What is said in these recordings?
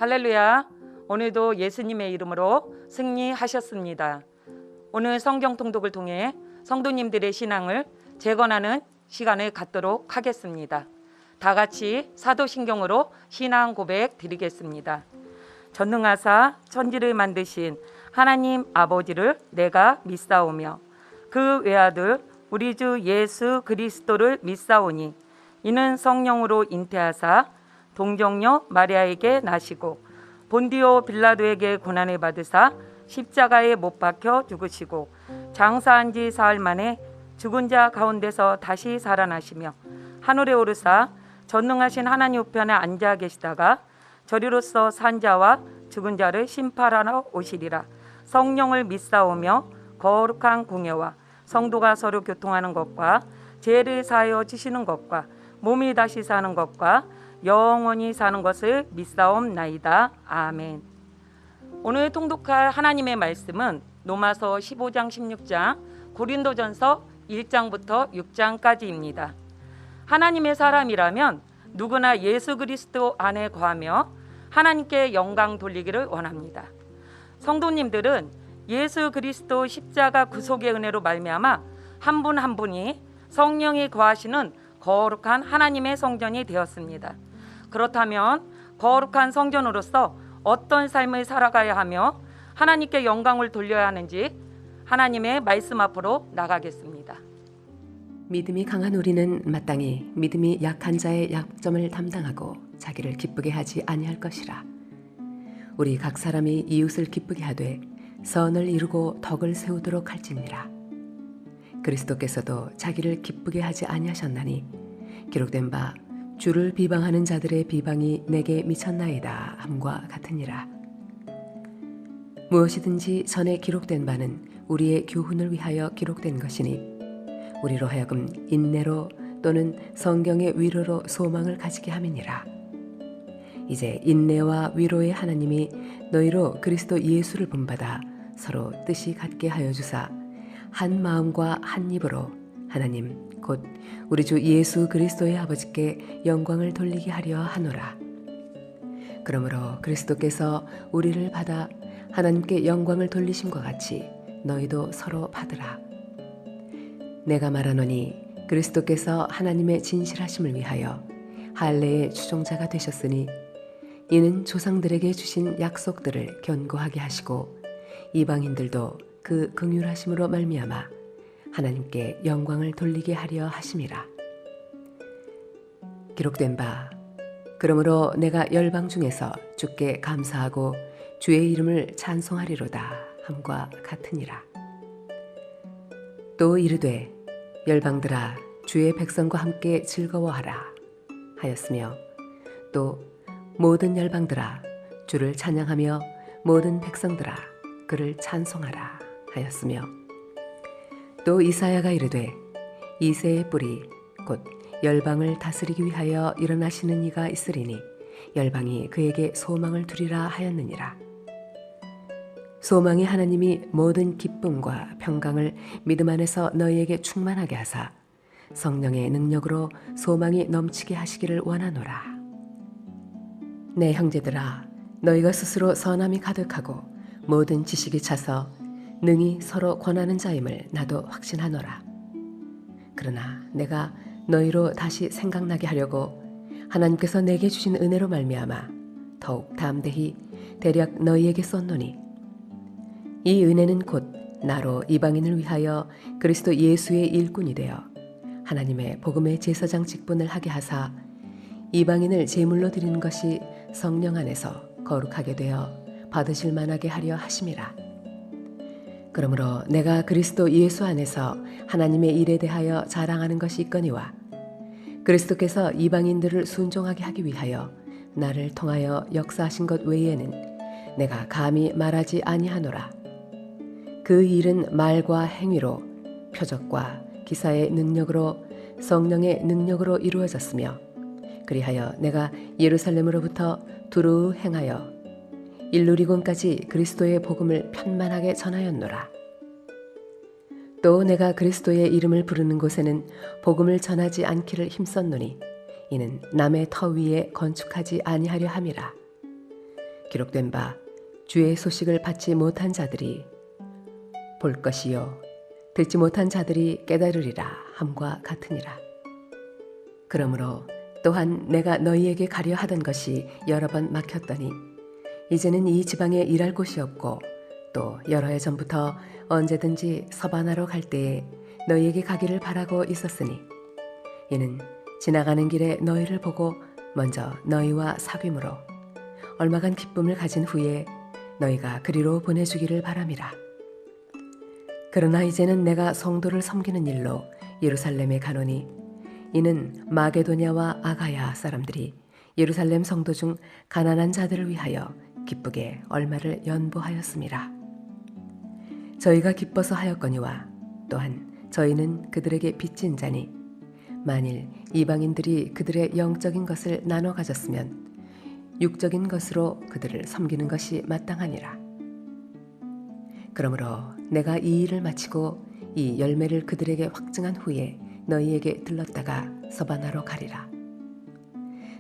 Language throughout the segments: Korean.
할렐루야. 오늘도 예수님의 이름으로 승리하셨습니다. 오늘 성경 통독을 통해 성도님들의 신앙을 재건하는 시간을 갖도록 하겠습니다. 다 같이 사도신경으로 신앙 고백 드리겠습니다. 전능하사 천지를 만드신 하나님 아버지를 내가 믿사오며 그 외아들 우리 주 예수 그리스도를 믿사오니 이는 성령으로 잉태하사 동정녀 마리아에게 나시고 본디오 빌라도에게 고난을 받으사 십자가에 못 박혀 죽으시고 장사한 지 사흘 만에 죽은 자 가운데서 다시 살아나시며 하늘에 오르사 전능하신 하나님 우편에 앉아 계시다가 저리로서 산 자와 죽은 자를 심판하러 오시리라. 성령을 믿사오며 거룩한 공예와 성도가 서로 교통하는 것과 죄를 사하여 주시는 것과 몸이 다시 사는 것과 영원히 사는 것을 믿사옵나이다. 아멘. 오늘 통독할 하나님의 말씀은 로마서 15장 16장, 고린도전서 1장부터 6장까지입니다. 하나님의 사람이라면 누구나 예수 그리스도 안에 거하며 하나님께 영광 돌리기를 원합니다. 성도님들은 예수 그리스도 십자가 구속의 은혜로 말미암아 한 분 한 분이 성령이 거하시는 거룩한 하나님의 성전이 되었습니다. 그렇다면 거룩한 성전으로서 어떤 삶을 살아가야 하며 하나님께 영광을 돌려야 하는지 하나님의 말씀 앞으로 나가겠습니다. 믿음이 강한 우리는 마땅히 믿음이 약한 자의 약점을 담당하고 자기를 기쁘게 하지 아니할 것이라. 우리 각 사람이 이웃을 기쁘게 하되 선을 이루고 덕을 세우도록 할지니라. 그리스도께서도 자기를 기쁘게 하지 아니하셨나니 기록된 바 주를 비방하는 자들의 비방이 내게 미쳤나이다 함과 같으니라. 무엇이든지 전에 기록된 바는 우리의 교훈을 위하여 기록된 것이니 우리로 하여금 인내로 또는 성경의 위로로 소망을 가지게 함이니라. 이제 인내와 위로의 하나님이 너희로 그리스도 예수를 본받아 서로 뜻이 같게 하여 주사 한 마음과 한 입으로 하나님 곧 우리 주 예수 그리스도의 아버지께 영광을 돌리게 하려 하노라. 그러므로 그리스도께서 우리를 받아 하나님께 영광을 돌리심과 같이 너희도 서로 받으라. 내가 말하노니 그리스도께서 하나님의 진실하심을 위하여 할례의 추종자가 되셨으니 이는 조상들에게 주신 약속들을 견고하게 하시고 이방인들도 그 긍휼하심으로 말미암아 하나님께 영광을 돌리게 하려 하심이라. 기록된 바 그러므로 내가 열방 중에서 주께 감사하고 주의 이름을 찬송하리로다 함과 같으니라. 또 이르되 열방들아 주의 백성과 함께 즐거워하라 하였으며 또 모든 열방들아 주를 찬양하며 모든 백성들아 그를 찬송하라 하였으며 또 이사야가 이르되 이새의 뿌리 곧 열방을 다스리기 위하여 일어나시는 이가 있으리니 열방이 그에게 소망을 두리라 하였느니라. 소망의 하나님이 모든 기쁨과 평강을 믿음 안에서 너희에게 충만하게 하사 성령의 능력으로 소망이 넘치게 하시기를 원하노라. 내 형제들아 너희가 스스로 선함이 가득하고 모든 지식이 차서 능히 서로 권하는 자임을 나도 확신하노라. 그러나 내가 너희로 다시 생각나게 하려고 하나님께서 내게 주신 은혜로 말미암아 더욱 담대히 대략 너희에게 썼노니 이 은혜는 곧 나로 이방인을 위하여 그리스도 예수의 일꾼이 되어 하나님의 복음의 제사장 직분을 하게 하사 이방인을 제물로 드리는 것이 성령 안에서 거룩하게 되어 받으실 만하게 하려 하심이라. 그러므로 내가 그리스도 예수 안에서 하나님의 일에 대하여 자랑하는 것이 있거니와 그리스도께서 이방인들을 순종하게 하기 위하여 나를 통하여 역사하신 것 외에는 내가 감히 말하지 아니하노라. 그 일은 말과 행위로 표적과 기사의 능력으로 성령의 능력으로 이루어졌으며 그리하여 내가 예루살렘으로부터 두루 행하여 일루리곤까지 그리스도의 복음을 편만하게 전하였노라. 또 내가 그리스도의 이름을 부르는 곳에는 복음을 전하지 않기를 힘썼노니 이는 남의 터 위에 건축하지 아니하려 함이라. 기록된 바 주의 소식을 받지 못한 자들이 볼 것이요 듣지 못한 자들이 깨달으리라 함과 같으니라. 그러므로 또한 내가 너희에게 가려 하던 것이 여러 번 막혔더니 이제는 이 지방에 일할 곳이 없고 또 여러 해 전부터 언제든지 서바나로 갈 때에 너희에게 가기를 바라고 있었으니 이는 지나가는 길에 너희를 보고 먼저 너희와 사귐으로 얼마간 기쁨을 가진 후에 너희가 그리로 보내주기를 바람이라. 그러나 이제는 내가 성도를 섬기는 일로 예루살렘에 가노니 이는 마게도냐와 아가야 사람들이 예루살렘 성도 중 가난한 자들을 위하여 기쁘게 얼마를 연보하였음이라. 저희가 기뻐서 하였거니와 또한 저희는 그들에게 빚진 자니 만일 이방인들이 그들의 영적인 것을 나눠 가졌으면 육적인 것으로 그들을 섬기는 것이 마땅하니라. 그러므로 내가 이 일을 마치고 이 열매를 그들에게 확증한 후에 너희에게 들렀다가 서바나로 가리라.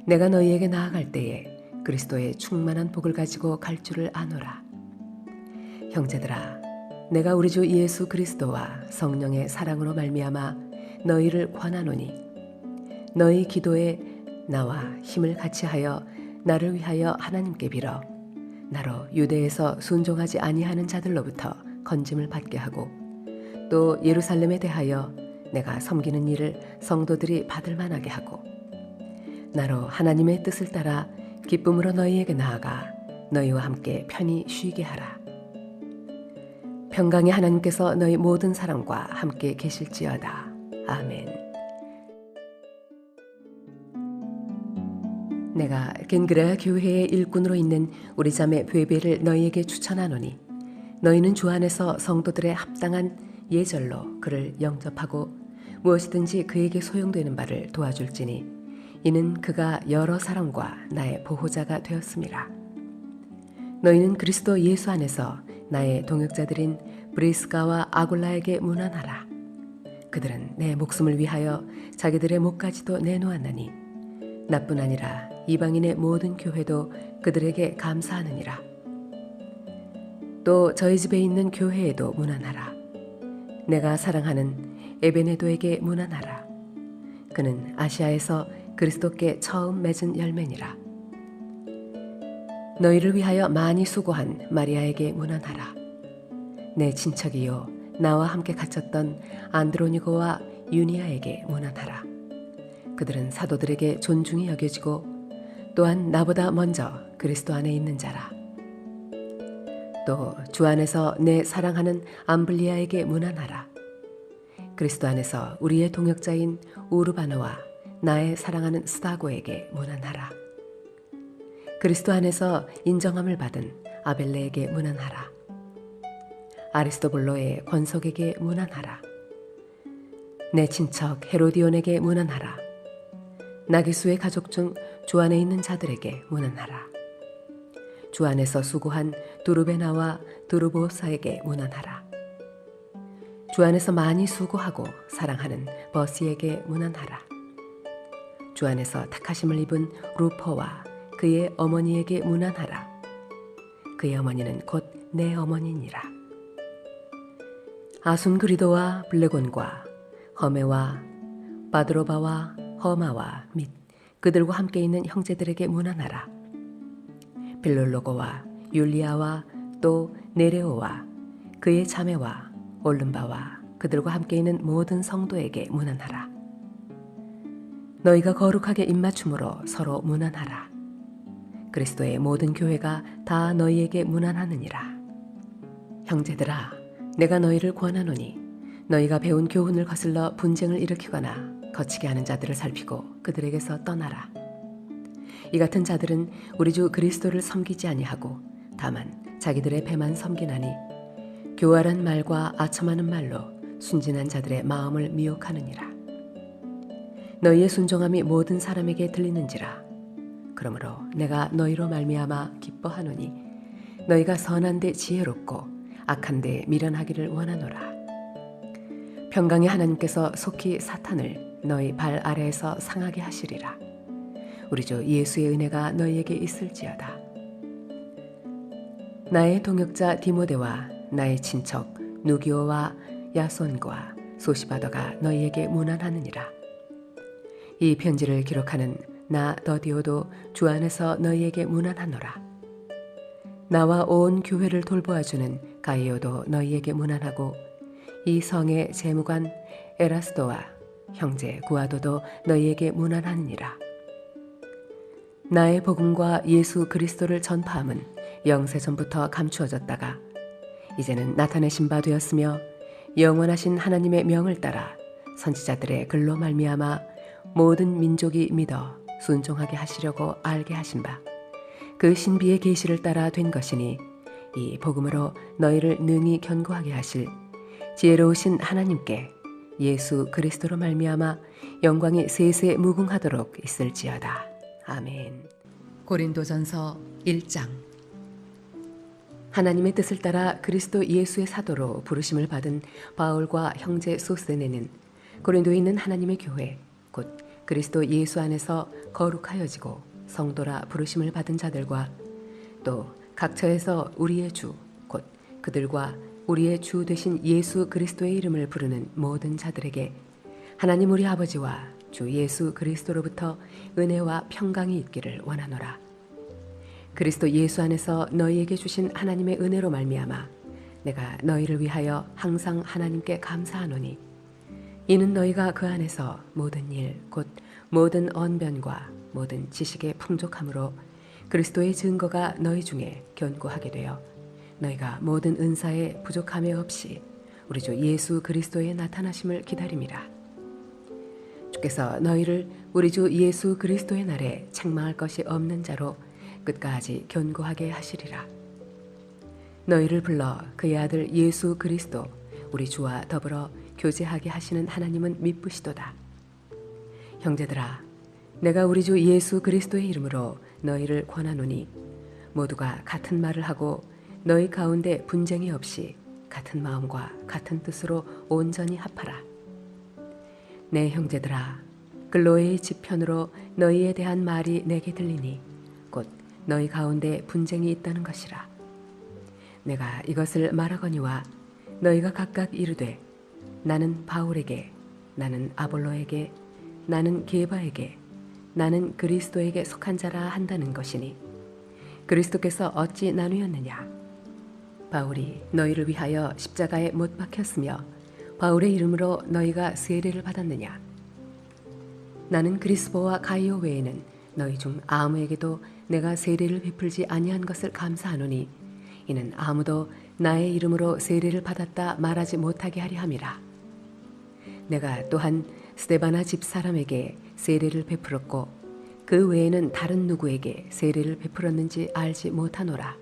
내가 너희에게 나아갈 때에 그리스도의 충만한 복을 가지고 갈 줄을 아노라. 형제들아, 내가 우리 주 예수 그리스도와 성령의 사랑으로 말미암아 너희를 권하노니 너희 기도에 나와 힘을 같이 하여 나를 위하여 하나님께 빌어 나로 유대에서 순종하지 아니하는 자들로부터 건짐을 받게 하고 또 예루살렘에 대하여 내가 섬기는 일을 성도들이 받을 만하게 하고 나로 하나님의 뜻을 따라 기쁨으로 너희에게 나아가 너희와 함께 편히 쉬게 하라. 평강의 하나님께서 너희 모든 사람과 함께 계실지어다. 아멘. 내가 겐그레아 교회의 일꾼으로 있는 우리 자매 베베를 너희에게 추천하노니 너희는 주 안에서 성도들의 합당한 예절로 그를 영접하고 무엇이든지 그에게 소용되는 바를 도와줄지니 이는 그가 여러 사람과 나의 보호자가 되었음이라. 너희는 그리스도 예수 안에서 나의 동역자들인 브리스가와 아굴라에게 문안하라. 그들은 내 목숨을 위하여 자기들의 목까지도 내놓았나니 나뿐 아니라 이방인의 모든 교회도 그들에게 감사하느니라. 또 저희 집에 있는 교회에도 문안하라. 내가 사랑하는 에베네도에게 문안하라. 그는 아시아에서 그리스도께 처음 맺은 열매니라. 너희를 위하여 많이 수고한 마리아에게 문안하라. 내 친척이요 나와 함께 갇혔던 안드로니고와 유니아에게 문안하라. 그들은 사도들에게 존중이 여겨지고 또한 나보다 먼저 그리스도 안에 있는 자라. 또 주 안에서 내 사랑하는 암블리아에게 문안하라. 그리스도 안에서 우리의 동역자인 우르바나와 나의 사랑하는 스다고에게 문안하라. 그리스도 안에서 인정함을 받은 아벨레에게 문안하라. 아리스토블로의 권속에게 문안하라. 내 친척 헤로디온에게 문안하라. 나기수의 가족 중 주 안에 있는 자들에게 문안하라. 주 안에서 수고한 두르베나와 두르보사에게 문안하라. 주 안에서 많이 수고하고 사랑하는 버시에게 문안하라. 주 안에서 택하심을 입은 루퍼와 그의 어머니에게 문안하라. 그의 어머니는 곧 내 어머니니라. 아순그리도와 블레곤과 허메와 바드로바와 허마와 및 그들과 함께 있는 형제들에게 문안하라. 빌롤로고와 율리아와 또 네레오와 그의 자매와 올름바와 그들과 함께 있는 모든 성도에게 문안하라. 너희가 거룩하게 입맞춤으로 서로 문안하라. 그리스도의 모든 교회가 다 너희에게 문안하느니라. 형제들아, 내가 너희를 권하노니 너희가 배운 교훈을 거슬러 분쟁을 일으키거나 거치게 하는 자들을 살피고 그들에게서 떠나라. 이 같은 자들은 우리 주 그리스도를 섬기지 아니하고 다만 자기들의 배만 섬기나니 교활한 말과 아첨하는 말로 순진한 자들의 마음을 미혹하느니라. 너희의 순종함이 모든 사람에게 들리는지라. 그러므로 내가 너희로 말미암아 기뻐하노니 너희가 선한데 지혜롭고 악한데 미련하기를 원하노라. 평강의 하나님께서 속히 사탄을 너희 발 아래에서 상하게 하시리라. 우리 주 예수의 은혜가 너희에게 있을지어다. 나의 동역자 디모데와 나의 친척 누기오와 야손과 소시바더가 너희에게 문안하느니라. 이 편지를 기록하는 나 더디오도 주 안에서 너희에게 문안하노라. 나와 온 교회를 돌보아주는 가이오도 너희에게 문안하고 이 성의 재무관 에라스도와 형제 구아도도 너희에게 문안하느니라. 나의 복음과 예수 그리스도를 전파함은 영세전부터 감추어졌다가 이제는 나타내신 바 되었으며 영원하신 하나님의 명을 따라 선지자들의 글로 말미암아 모든 민족이 믿어 순종하게 하시려고 알게 하신 바 그 신비의 계시를 따라 된 것이니 이 복음으로 너희를 능히 견고하게 하실 지혜로우신 하나님께 예수 그리스도로 말미암아 영광이 세세 무궁하도록 있을지어다. 아멘. 고린도전서 1장. 하나님의 뜻을 따라 그리스도 예수의 사도로 부르심을 받은 바울과 형제 소스네는 고린도에 있는 하나님의 교회 곧 그리스도 예수 안에서 거룩하여지고 성도라 부르심을 받은 자들과 또 각처에서 우리의 주 곧 그들과 우리의 주 되신 예수 그리스도의 이름을 부르는 모든 자들에게 하나님 우리 아버지와 주 예수 그리스도로부터 은혜와 평강이 있기를 원하노라. 그리스도 예수 안에서 너희에게 주신 하나님의 은혜로 말미암아 내가 너희를 위하여 항상 하나님께 감사하노니 이는 너희가 그 안에서 모든 일 곧 모든 언변과 모든 지식의 풍족함으로 그리스도의 증거가 너희 중에 견고하게 되어 너희가 모든 은사에 부족함이 없이 우리 주 예수 그리스도의 나타나심을 기다림이라. 주께서 너희를 우리 주 예수 그리스도의 날에 책망할 것이 없는 자로 끝까지 견고하게 하시리라. 너희를 불러 그의 아들 예수 그리스도 우리 주와 더불어 교제하게 하시는 하나님은 미쁘시도다. 형제들아, 내가 우리 주 예수 그리스도의 이름으로 너희를 권하노니 모두가 같은 말을 하고 너희 가운데 분쟁이 없이 같은 마음과 같은 뜻으로 온전히 합하라. 내 형제들아, 글로의 지편으로 너희에 대한 말이 내게 들리니 곧 너희 가운데 분쟁이 있다는 것이라. 내가 이것을 말하거니와 너희가 각각 이르되 나는 바울에게, 나는 아볼로에게, 나는 게바에게, 나는 그리스도에게 속한 자라 한다는 것이니 그리스도께서 어찌 나누었느냐? 바울이 너희를 위하여 십자가에 못 박혔으며 바울의 이름으로 너희가 세례를 받았느냐? 나는 그리스보와 가이오 외에는 너희 중 아무에게도 내가 세례를 베풀지 아니한 것을 감사하노니 이는 아무도 나의 이름으로 세례를 받았다 말하지 못하게 하려 함이라. 내가 또한 스데바나 집 사람에게 세례를 베풀었고 그 외에는 다른 누구에게 세례를 베풀었는지 알지 못하노라.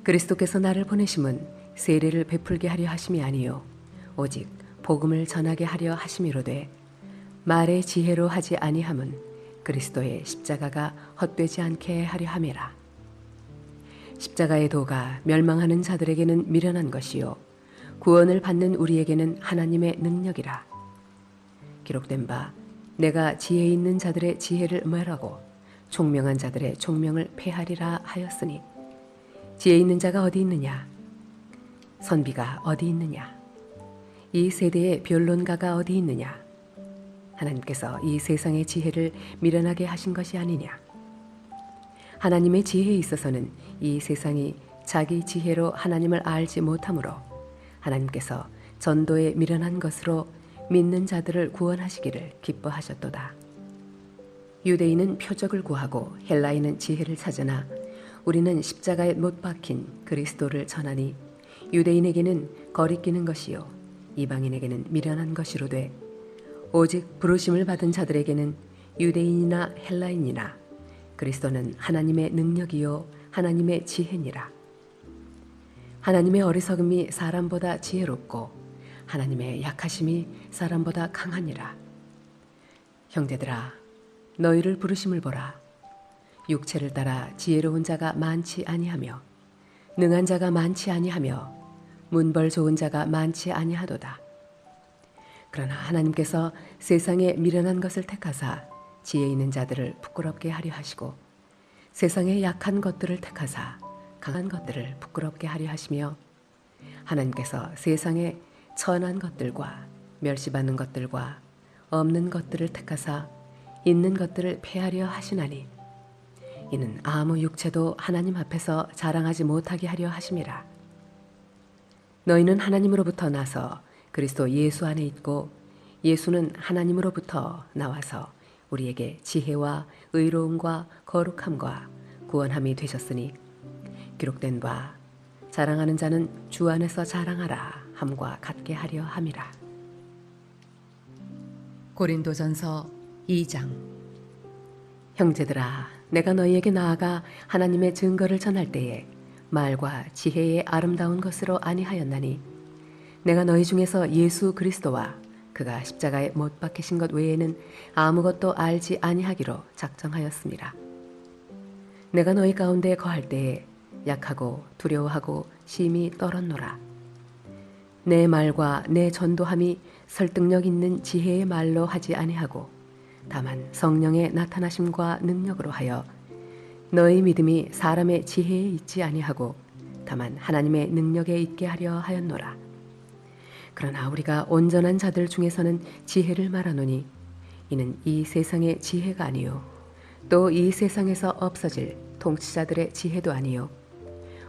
그리스도께서 나를 보내심은 세례를 베풀게 하려 하심이 아니요 오직 복음을 전하게 하려 하심이로되 말의 지혜로 하지 아니함은 그리스도의 십자가가 헛되지 않게 하려 함이라. 십자가의 도가 멸망하는 자들에게는 미련한 것이요 구원을 받는 우리에게는 하나님의 능력이라. 기록된 바 내가 지혜 있는 자들의 지혜를 멸하고 총명한 자들의 총명을 폐하리라 하였으니 지혜 있는 자가 어디 있느냐? 선비가 어디 있느냐? 이 세대의 변론가가 어디 있느냐? 하나님께서 이 세상의 지혜를 미련하게 하신 것이 아니냐? 하나님의 지혜에 있어서는 이 세상이 자기 지혜로 하나님을 알지 못하므로 하나님께서 전도에 미련한 것으로 믿는 자들을 구원하시기를 기뻐하셨도다. 유대인은 표적을 구하고 헬라인은 지혜를 찾으나 우리는 십자가에 못 박힌 그리스도를 전하니 유대인에게는 거리끼는 것이요 이방인에게는 미련한 것이로되 오직 부르심을 받은 자들에게는 유대인이나 헬라인이나 그리스도는 하나님의 능력이요 하나님의 지혜니라. 하나님의 어리석음이 사람보다 지혜롭고 하나님의 약하심이 사람보다 강하니라. 형제들아, 너희를 부르심을 보라. 육체를 따라 지혜로운 자가 많지 아니하며 능한 자가 많지 아니하며 문벌 좋은 자가 많지 아니하도다. 그러나 하나님께서 세상에 미련한 것을 택하사 지혜 있는 자들을 부끄럽게 하려 하시고 세상의 약한 것들을 택하사 강한 것들을 부끄럽게 하려 하시며 하나님께서 세상에 천한 것들과 멸시받는 것들과 없는 것들을 택하사 있는 것들을 폐하려 하시나니 이는 아무 육체도 하나님 앞에서 자랑하지 못하게 하려 하심이라. 너희는 하나님으로부터 나서 그리스도 예수 안에 있고 예수는 하나님으로부터 나와서 우리에게 지혜와 의로움과 거룩함과 구원함이 되셨으니 기록된 바 자랑하는 자는 주 안에서 자랑하라 함과 같게 하려 함이라. 고린도전서 2장. 형제들아, 내가 너희에게 나아가 하나님의 증거를 전할 때에 말과 지혜의 아름다운 것으로 아니하였나니 내가 너희 중에서 예수 그리스도와 그가 십자가에 못 박히신 것 외에는 아무것도 알지 아니하기로 작정하였습니다. 내가 너희 가운데 거할 때에 약하고 두려워하고 심히 떨었노라. 내 말과 내 전도함이 설득력 있는 지혜의 말로 하지 아니하고 다만 성령의 나타나심과 능력으로 하여 너희 믿음이 사람의 지혜에 있지 아니하고 다만 하나님의 능력에 있게 하려 하였노라. 그러나 우리가 온전한 자들 중에서는 지혜를 말하노니 이는 이 세상의 지혜가 아니요 또 이 세상에서 없어질 통치자들의 지혜도 아니요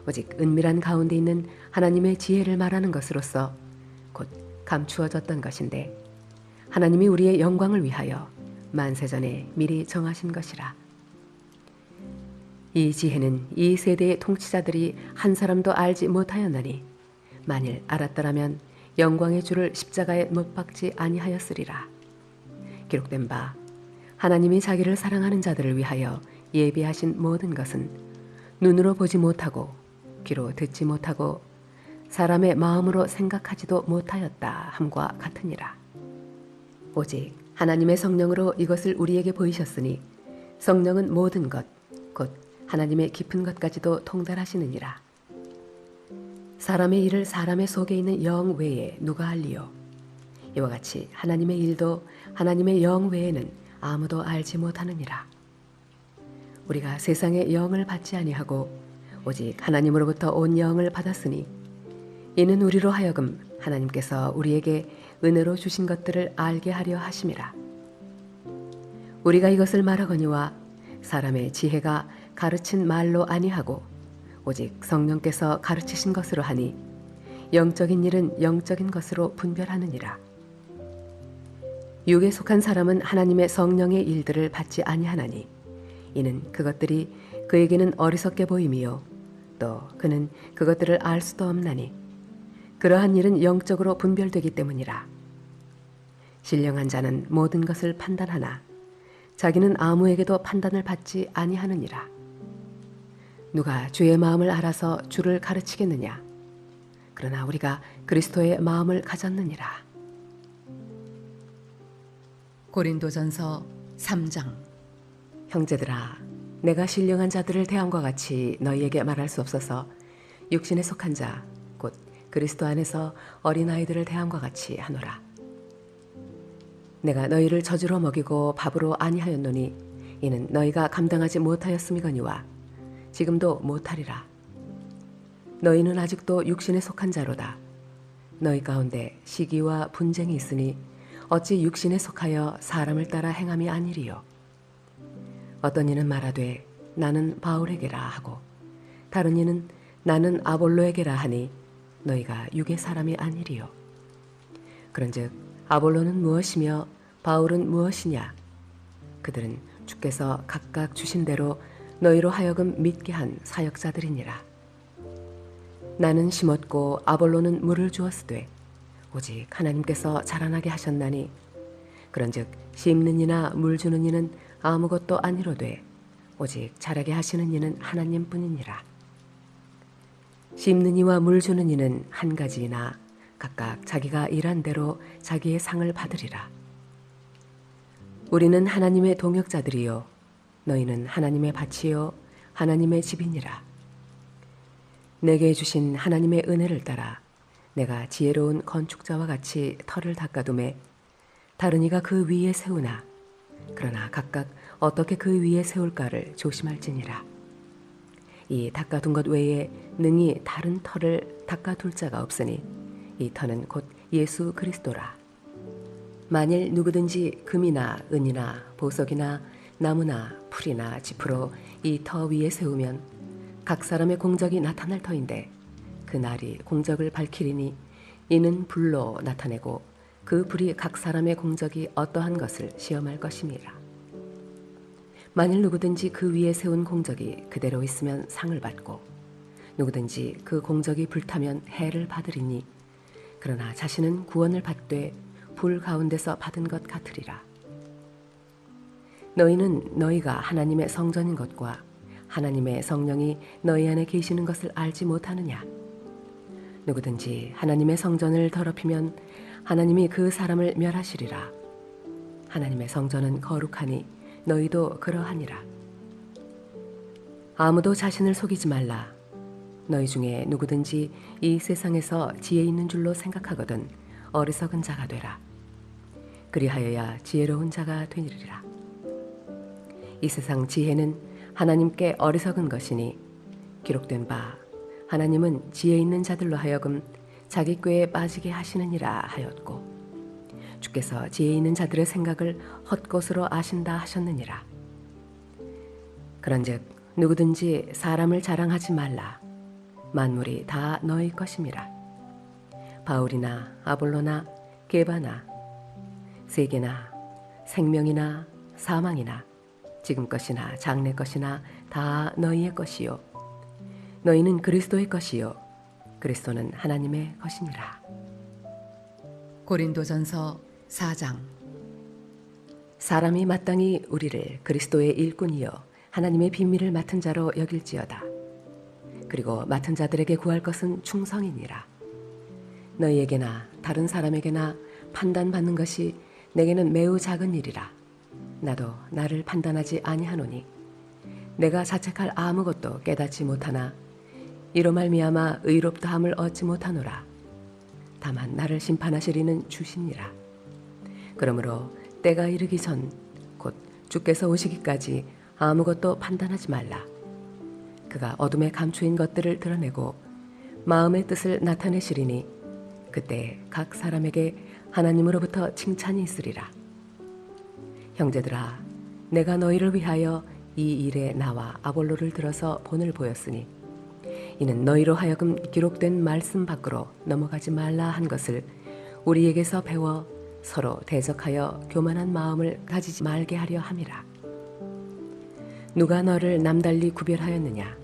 오직 은밀한 가운데 있는 하나님의 지혜를 말하는 것으로서 곧 감추어졌던 것인데 하나님이 우리의 영광을 위하여 만세전에 미리 정하신 것이라. 이 지혜는 이 세대의 통치자들이 한 사람도 알지 못하였나니 만일 알았더라면 영광의 주를 십자가에 못 박지 아니하였으리라. 기록된 바 하나님이 자기를 사랑하는 자들을 위하여 예비하신 모든 것은 눈으로 보지 못하고 귀로 듣지 못하고 사람의 마음으로 생각하지도 못하였다 함과 같으니라. 오직 하나님의 성령으로 이것을 우리에게 보이셨으니 성령은 모든 것 곧 하나님의 깊은 것까지도 통달하시느니라. 사람의 일을 사람의 속에 있는 영 외에 누가 알리요? 이와 같이 하나님의 일도 하나님의 영 외에는 아무도 알지 못하느니라. 우리가 세상의 영을 받지 아니하고 오직 하나님으로부터 온 영을 받았으니 이는 우리로 하여금 하나님께서 우리에게 은혜로 주신 것들을 알게 하려 하심이라. 우리가 이것을 말하거니와 사람의 지혜가 가르친 말로 아니하고 오직 성령께서 가르치신 것으로 하니 영적인 일은 영적인 것으로 분별하느니라. 육에 속한 사람은 하나님의 성령의 일들을 받지 아니하나니 이는 그것들이 그에게는 어리석게 보임이요 또 그는 그것들을 알 수도 없나니 그러한 일은 영적으로 분별되기 때문이라. 신령한 자는 모든 것을 판단하나 자기는 아무에게도 판단을 받지 아니하느니라. 누가 주의 마음을 알아서 주를 가르치겠느냐? 그러나 우리가 그리스도의 마음을 가졌느니라. 고린도전서 3장. 형제들아, 내가 신령한 자들을 대함과 같이 너희에게 말할 수 없어서 육신에 속한 자, 곧 그리스도 안에서 어린아이들을 대함과 같이 하노라. 내가 너희를 젖으로 먹이고 밥으로 아니하였노니 이는 너희가 감당하지 못하였음이거니와 지금도 못하리라. 너희는 아직도 육신에 속한 자로다. 너희 가운데 시기와 분쟁이 있으니 어찌 육신에 속하여 사람을 따라 행함이 아니리요. 어떤 이는 말하되 나는 바울에게라 하고 다른 이는 나는 아볼로에게라 하니 너희가 육의 사람이 아니리요. 그런즉 아볼로는 무엇이며 바울은 무엇이냐? 그들은 주께서 각각 주신 대로 너희로 하여금 믿게 한 사역자들이니라. 나는 심었고 아볼로는 물을 주었으되 오직 하나님께서 자라나게 하셨나니 그런즉 심는 이나 물 주는 이는 아무것도 아니로되 오직 자라게 하시는 이는 하나님뿐이니라. 심는 이와 물 주는 이는 한 가지이나 각각 자기가 일한 대로 자기의 상을 받으리라. 우리는 하나님의 동역자들이요 너희는 하나님의 밭이요 하나님의 집이니라. 내게 주신 하나님의 은혜를 따라 내가 지혜로운 건축자와 같이 터를 닦아두매 다른 이가 그 위에 세우나 그러나 각각 어떻게 그 위에 세울까를 조심할지니라. 이 닦아둔 것 외에 능히 다른 터를 닦아둘 자가 없으니 이 터는 곧 예수 그리스도라. 만일 누구든지 금이나 은이나 보석이나 나무나 풀이나 지푸로 이 터 위에 세우면 각 사람의 공적이 나타날 터인데 그 날이 공적을 밝히리니 이는 불로 나타내고 그 불이 각 사람의 공적이 어떠한 것을 시험할 것임이라. 만일 누구든지 그 위에 세운 공적이 그대로 있으면 상을 받고 누구든지 그 공적이 불타면 해를 받으리니 그러나 자신은 구원을 받되 불 가운데서 받은 것 같으리라. 너희는 너희가 하나님의 성전인 것과 하나님의 성령이 너희 안에 계시는 것을 알지 못하느냐? 누구든지 하나님의 성전을 더럽히면 하나님이 그 사람을 멸하시리라. 하나님의 성전은 거룩하니 너희도 그러하니라. 아무도 자신을 속이지 말라. 너희 중에 누구든지 이 세상에서 지혜 있는 줄로 생각하거든 어리석은 자가 되라. 그리하여야 지혜로운 자가 되리라. 이 세상 지혜는 하나님께 어리석은 것이니 기록된 바 하나님은 지혜 있는 자들로 하여금 자기 꾀에 빠지게 하시느니라 하였고 주께서 지혜 있는 자들의 생각을 헛것으로 아신다 하셨느니라. 그런즉 누구든지 사람을 자랑하지 말라. 만물이 다 너희 것임이라. 바울이나 아볼로나 게바나 세계나 생명이나 사망이나 지금 것이나 장래 것이나 다 너희의 것이요 너희는 그리스도의 것이요 그리스도는 하나님의 것이니라. 고린도전서 4장. 사람이 마땅히 우리를 그리스도의 일꾼이요 하나님의 비밀을 맡은 자로 여길지어다. 그리고 맡은 자들에게 구할 것은 충성이니라. 너희에게나 다른 사람에게나 판단받는 것이 내게는 매우 작은 일이라. 나도 나를 판단하지 아니하노니 내가 자책할 아무것도 깨닫지 못하나 이로 말미암아 의롭다함을 얻지 못하노라. 다만 나를 심판하시리는 주시니라. 그러므로 때가 이르기 전 곧 주께서 오시기까지 아무것도 판단하지 말라. 그가 어둠에 감추인 것들을 드러내고 마음의 뜻을 나타내시리니 그때 각 사람에게 하나님으로부터 칭찬이 있으리라. 형제들아, 내가 너희를 위하여 이 일에 나와 아볼로를 들어서 본을 보였으니 이는 너희로 하여금 기록된 말씀 밖으로 넘어가지 말라 한 것을 우리에게서 배워 서로 대적하여 교만한 마음을 가지지 말게 하려 함이라. 누가 너를 남달리 구별하였느냐?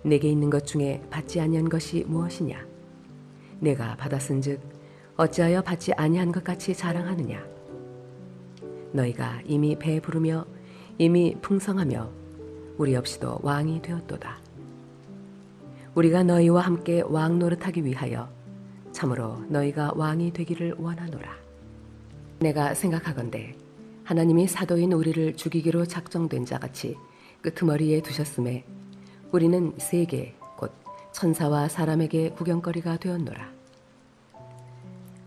내게 있는 것 중에 받지 아니한 것이 무엇이냐? 내가 받았은즉 어찌하여 받지 아니한 것 같이 자랑하느냐? 너희가 이미 배부르며 이미 풍성하며 우리 없이도 왕이 되었도다. 우리가 너희와 함께 왕 노릇하기 위하여 참으로 너희가 왕이 되기를 원하노라. 내가 생각하건대 하나님이 사도인 우리를 죽이기로 작정된 자같이 끄트머리에 두셨음에 우리는 세계 곧 천사와 사람에게 구경거리가 되었노라.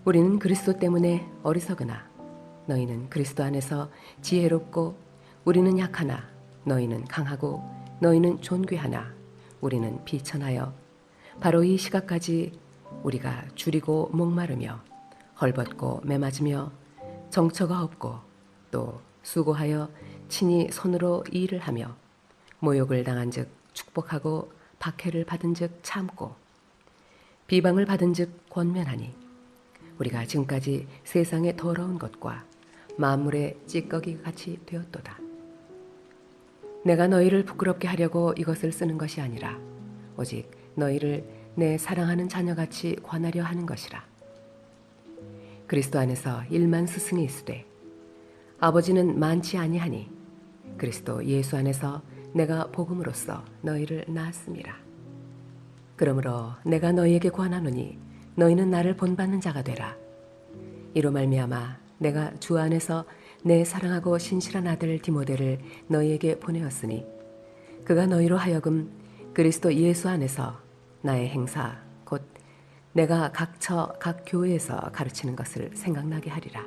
우리는 그리스도 때문에 어리석으나 너희는 그리스도 안에서 지혜롭고 우리는 약하나 너희는 강하고 너희는 존귀하나 우리는 비천하여 바로 이 시각까지 우리가 줄이고 목마르며 헐벗고 매맞으며 정처가 없고 또 수고하여 친히 손으로 일을 하며 모욕을 당한즉 축복하고 박해를 받은즉 참고 비방을 받은즉 권면하니 우리가 지금까지 세상의 더러운 것과 만물의 찌꺼기 같이 되었도다. 내가 너희를 부끄럽게 하려고 이것을 쓰는 것이 아니라 오직 너희를 내 사랑하는 자녀같이 관하려 하는 것이라. 그리스도 안에서 1만 스승이 있으되 아버지는 많지 아니하니 그리스도 예수 안에서 내가 복음으로써 너희를 낳았음이라. 그러므로 내가 너희에게 권하노니 너희는 나를 본받는 자가 되라. 이로 말미암아 내가 주 안에서 내 사랑하고 신실한 아들 디모데를 너희에게 보내었으니 그가 너희로 하여금 그리스도 예수 안에서 나의 행사 곧 내가 각처 각 교회에서 가르치는 것을 생각나게 하리라.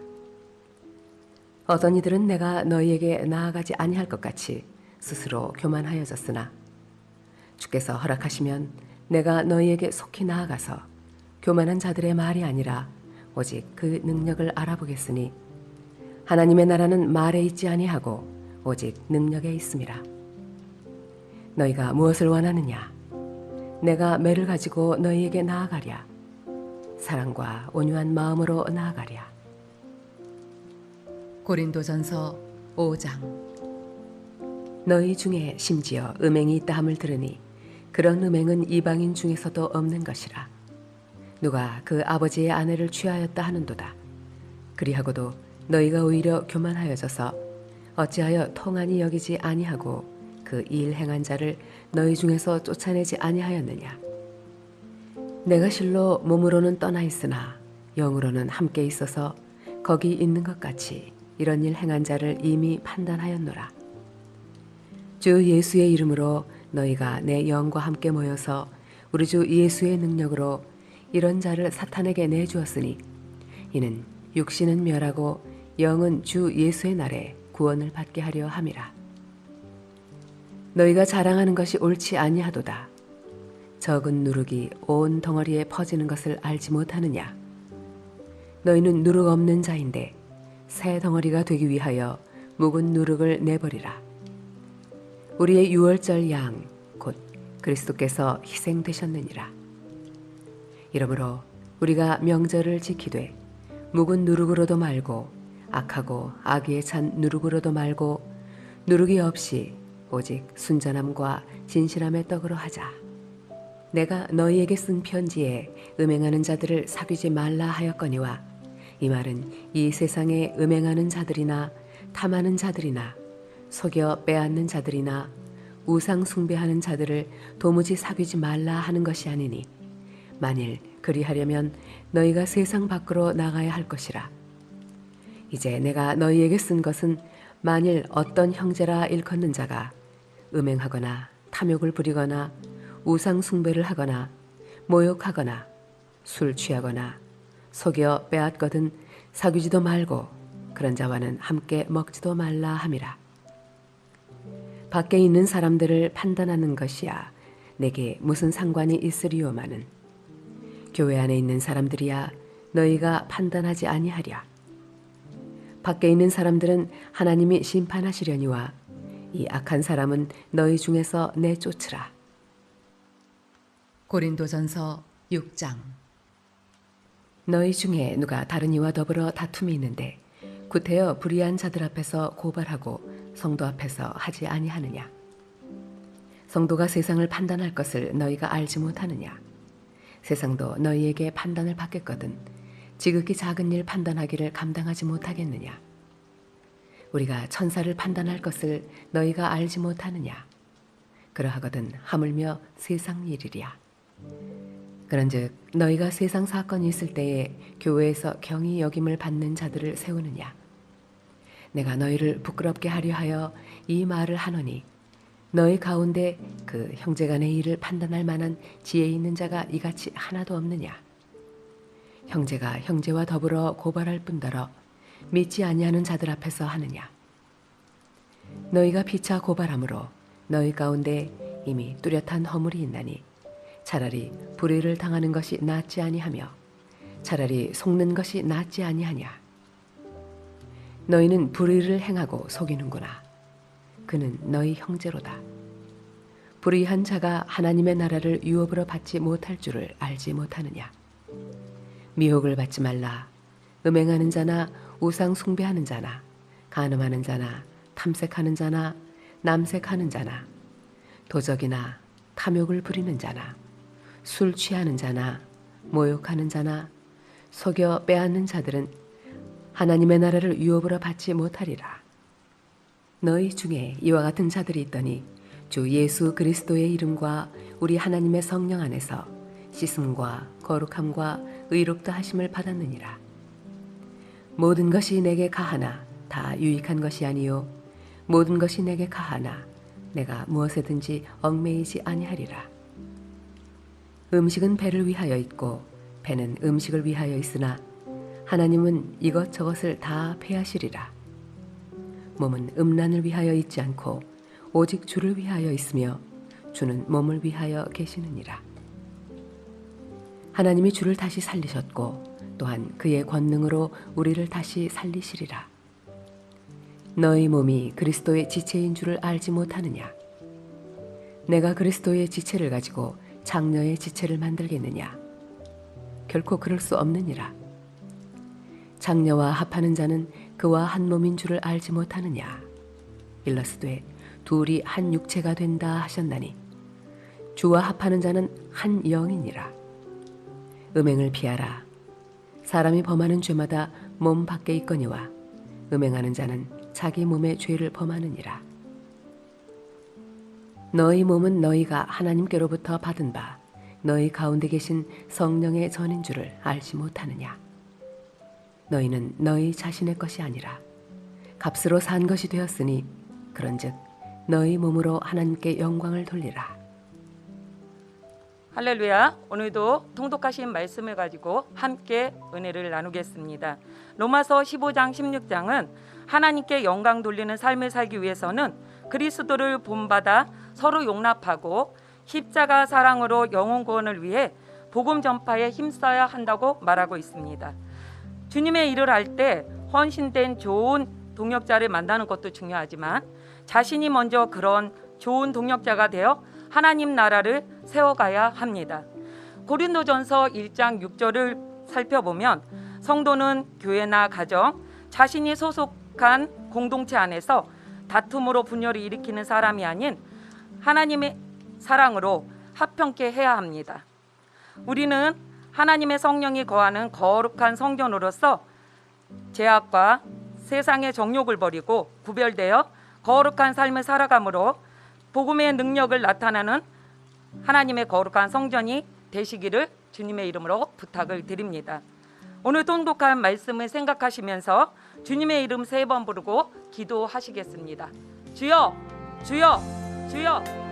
어떤 이들은 내가 너희에게 나아가지 아니할 것 같이 스스로 교만하여졌으나 주께서 허락하시면 내가 너희에게 속히 나아가서 교만한 자들의 말이 아니라 오직 그 능력을 알아보겠으니 하나님의 나라는 말에 있지 아니하고 오직 능력에 있음이라. 너희가 무엇을 원하느냐? 내가 매를 가지고 너희에게 나아가랴. 사랑과 온유한 마음으로 나아가랴. 고린도전서 5장. 너희 중에 심지어 음행이 있다 함을 들으니 그런 음행은 이방인 중에서도 없는 것이라. 누가 그 아버지의 아내를 취하였다 하는도다. 그리하고도 너희가 오히려 교만하여져서 어찌하여 통한이 여기지 아니하고 그 일 행한 자를 너희 중에서 쫓아내지 아니하였느냐. 내가 실로 몸으로는 떠나 있으나 영으로는 함께 있어서 거기 있는 것 같이 이런 일 행한 자를 이미 판단하였노라. 주 예수의 이름으로 너희가 내 영과 함께 모여서 우리 주 예수의 능력으로 이런 자를 사탄에게 내주었으니 이는 육신은 멸하고 영은 주 예수의 날에 구원을 받게 하려 함이라. 너희가 자랑하는 것이 옳지 아니하도다. 적은 누룩이 온 덩어리에 퍼지는 것을 알지 못하느냐. 너희는 누룩 없는 자인데 새 덩어리가 되기 위하여 묵은 누룩을 내버리라. 우리의 유월절 양 곧 그리스도께서 희생되셨느니라. 이러므로 우리가 명절을 지키되 묵은 누룩으로도 말고 악하고 악의에 찬 누룩으로도 말고 누룩이 없이 오직 순전함과 진실함의 떡으로 하자. 내가 너희에게 쓴 편지에 음행하는 자들을 사귀지 말라 하였거니와 이 말은 이 세상에 음행하는 자들이나 탐하는 자들이나 속여 빼앗는 자들이나 우상 숭배하는 자들을 도무지 사귀지 말라 하는 것이 아니니 만일 그리하려면 너희가 세상 밖으로 나가야 할 것이라. 이제 내가 너희에게 쓴 것은 만일 어떤 형제라 일컫는 자가 음행하거나 탐욕을 부리거나 우상 숭배를 하거나 모욕하거나 술 취하거나 속여 빼앗거든 사귀지도 말고 그런 자와는 함께 먹지도 말라 함이라. 밖에 있는 사람들을 판단하는 것이야 내게 무슨 상관이 있으리요마는 교회 안에 있는 사람들이야 너희가 판단하지 아니하랴. 밖에 있는 사람들은 하나님이 심판하시려니와 이 악한 사람은 너희 중에서 내쫓으라. 고린도전서 6장. 너희 중에 누가 다른 이와 더불어 다툼이 있는데 구태여 불의한 자들 앞에서 고발하고 성도 앞에서 하지 아니하느냐. 성도가 세상을 판단할 것을 너희가 알지 못하느냐. 세상도 너희에게 판단을 받겠거든 지극히 작은 일 판단하기를 감당하지 못하겠느냐. 우리가 천사를 판단할 것을 너희가 알지 못하느냐. 그러하거든 하물며 세상 일이랴. 그런즉 너희가 세상 사건이 있을 때에 교회에서 경히 여김을 받는 자들을 세우느냐. 내가 너희를 부끄럽게 하려 하여 이 말을 하노니 너희 가운데 그 형제간의 일을 판단할 만한 지혜 있는 자가 이같이 하나도 없느냐. 형제가 형제와 더불어 고발할 뿐더러 믿지 아니하는 자들 앞에서 하느냐. 너희가 피차 고발함으로 너희 가운데 이미 뚜렷한 허물이 있나니 차라리 불의를 당하는 것이 낫지 아니하며 차라리 속는 것이 낫지 아니하냐. 너희는 불의를 행하고 속이는구나. 그는 너희 형제로다. 불의한 자가 하나님의 나라를 유업으로 받지 못할 줄을 알지 못하느냐. 미혹을 받지 말라. 음행하는 자나 우상 숭배하는 자나 간음하는 자나 탐색하는 자나 남색하는 자나 도적이나 탐욕을 부리는 자나 술 취하는 자나 모욕하는 자나 속여 빼앗는 자들은 하나님의 나라를 유업으로 받지 못하리라. 너희 중에 이와 같은 자들이 있더니 주 예수 그리스도의 이름과 우리 하나님의 성령 안에서 씻음과 거룩함과 의롭다 하심을 받았느니라. 모든 것이 내게 가하나 다 유익한 것이 아니요 모든 것이 내게 가하나 내가 무엇에든지 얽매이지 아니하리라. 음식은 배를 위하여 있고 배는 음식을 위하여 있으나 하나님은 이것저것을 다 폐하시리라. 몸은 음란을 위하여 있지 않고 오직 주를 위하여 있으며 주는 몸을 위하여 계시느니라. 하나님이 주를 다시 살리셨고 또한 그의 권능으로 우리를 다시 살리시리라. 너희 몸이 그리스도의 지체인 줄을 알지 못하느냐? 내가 그리스도의 지체를 가지고 장녀의 지체를 만들겠느냐? 결코 그럴 수 없느니라. 장녀와 합하는 자는 그와 한 몸인 줄을 알지 못하느냐? 일러스되 둘이 한 육체가 된다 하셨나니 주와 합하는 자는 한 영이니라. 음행을 피하라. 사람이 범하는 죄마다 몸 밖에 있거니와 음행하는 자는 자기 몸의 죄를 범하느니라. 너희 몸은 너희가 하나님께로부터 받은 바 너희 가운데 계신 성령의 전인 줄을 알지 못하느냐? 너희는 너희 자신의 것이 아니라 값으로 산 것이 되었으니 그런즉 너희 몸으로 하나님께 영광을 돌리라. 할렐루야. 오늘도 통독하신 말씀을 가지고 함께 은혜를 나누겠습니다. 로마서 15장 16장은 하나님께 영광 돌리는 삶을 살기 위해서는 그리스도를 본받아 서로 용납하고 십자가 사랑으로 영혼 구원을 위해 복음 전파에 힘써야 한다고 말하고 있습니다. 주님의 일을 할 때 헌신된 좋은 동역자를 만나는 것도 중요하지만 자신이 먼저 그런 좋은 동역자가 되어 하나님 나라를 세워가야 합니다. 고린도전서 1장 6절을 살펴보면 성도는 교회나 가정, 자신이 소속한 공동체 안에서 다툼으로 분열을 일으키는 사람이 아닌 하나님의 사랑으로 합평케 해야 합니다. 우리는 하나님의 성령이 거하는 거룩한 성전으로서 죄악과 세상의 정욕을 버리고 구별되어 거룩한 삶을 살아가므로 복음의 능력을 나타나는 하나님의 거룩한 성전이 되시기를 주님의 이름으로 부탁을 드립니다. 오늘 통독한 말씀을 생각하시면서 주님의 이름 3번 부르고 기도하시겠습니다. 주여, 주여, 주여.